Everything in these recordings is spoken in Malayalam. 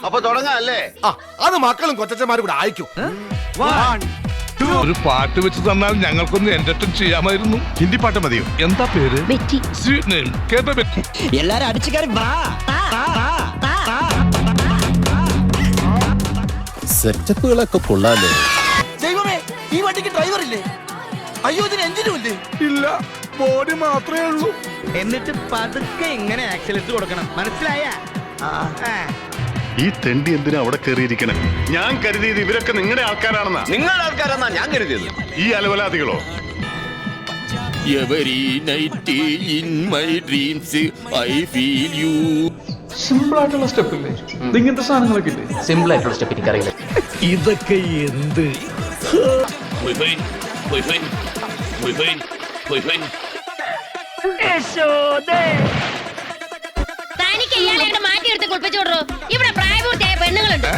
അപ്പൊ തുടങ്ങാല്ലേ? അത് മക്കളും കൊച്ചന്മാരും കൂടെ അയക്കും. ഒരു പാട്ട് വെച്ച് തന്നാൽ ഞങ്ങൾക്കൊന്ന് എന്റർടൈൻ ചെയ്യാമായിരുന്നു. ഹിന്ദി പാട്ട് മതിയോ? എന്താ പേര്? Sweet name. കേട്ട ബെറ്റി. എല്ലാരും അടിച്ചു കയറി സെറ്റപ്പുകളൊക്കെ കൊള്ളാലോ. ദൈവമേ, ഈ വണ്ടിക്ക് ഡ്രൈവർ ഇല്ലേ? അയ്യോ, ഇതിന് എഞ്ചിനും ഇല്ലേ? ഇല്ല, ബോഡി മാത്രമേ ഉള്ളൂ. എന്നിട്ട് പതുക്കെ ഇങ്ങനെ ആക്സിലേറ്റർ കൊടുക്കണം, മനസ്സിലായ? ഈ തെണ്ടി എന്തിനാ അവിടെ കയറിയിരിക്കണേ? ഞാൻ കരുതിയത് ഇവരൊക്കെ നിങ്ങളുടെ ആൾക്കാരാണെന്നാ. നിങ്ങളുടെ ആൾക്കാരെന്നാ ഞാൻ കരുതിയത്. ഈ അലവലാദികളോ? Every night in my dreams I feel you. Simple ആയിട്ടുള്ള സ്റ്റെപ്പ് ഇല്ലേ? ഇങ്ങനത്തെ സാധനങ്ങളൊക്കെ ഇല്ലേ? സിമ്പിൾ ആയിട്ടുള്ള സ്റ്റെപ്പ് എനിക്കറിയില്ല. ഇതൊക്കെ എന്ത്? തനിക്ക് ഇയാളെ മാറ്റിയെടുത്ത് കുളിപ്പിച്ചു വിടറോ? ഇവിടെ പ്രായപൂർത്തിയായ പെണ്ണുങ്ങളുണ്ട്.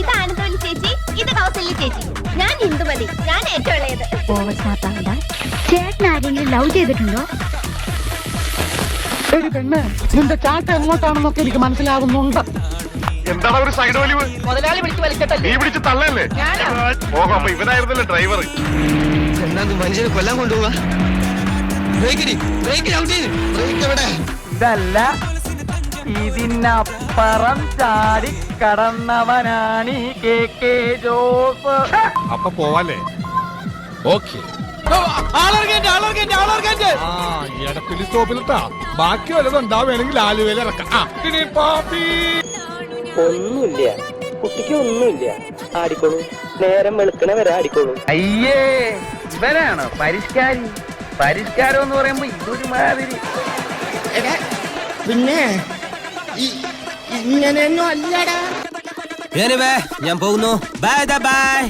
ഇത് ആനന്ദവല്ലി ചേച്ചി, ഇത് കൗസല്യ ചേച്ചി. ഞാൻ ഹിന്ദുമതി, ഞാൻ ഏറ്റവും ഇളയത്. ചേട്ടൻ ആരെങ്കിലും ലവ് ചെയ്തിട്ടുണ്ടോ? നിന്റെ ചാട്ട എങ്ങോട്ടാണെന്നൊക്കെ എനിക്ക് മനസ്സിലാവുന്നുണ്ട്. എന്താണ് ഒരു സൈഡ് വലിവ്? മുതലാളി പിടിച്ച് വലിക്കട്ടല്ലേ? നീ പിടിച്ച് തള്ളല്ലേ? ഓഹോ, അപ്പൊ ഇവനായിരുന്നല്ലേ ഡ്രൈവർ? എന്താ മനുഷ്യനെ കൊല്ലാൻ കൊണ്ടുപോവാ? ഇതല്ല, ഇതിനപ്പുറം ചാടി കടന്നവനാണ് ഈ KK ജോസ്. അപ്പൊ പോവാല്ലേ? ഓക്കെ. എടപ്പള്ളി സ്റ്റോപ്പിലിട്ടാ. ബാക്കി വല്ലതും ഉണ്ടാവുകയാണെങ്കിൽ ആലുവയിൽ ഇറക്കാം. ഒന്നുമില്ല, കുട്ടിക്ക് ഒന്നുമില്ല. ആടിക്കോളൂ, നേരം വെളുക്കണ വരെ ആടിക്കോളൂ. അയ്യേ, ഇവനാണോ പരിഷ്കാരി? പരിഷ്കാരം എന്ന് പറയുമ്പോ ഇതൊരു മാതിരി. പിന്നെ ഇങ്ങനെയൊന്നും അല്ലടാ. ഞാൻ പോകുന്നു. Bye bye.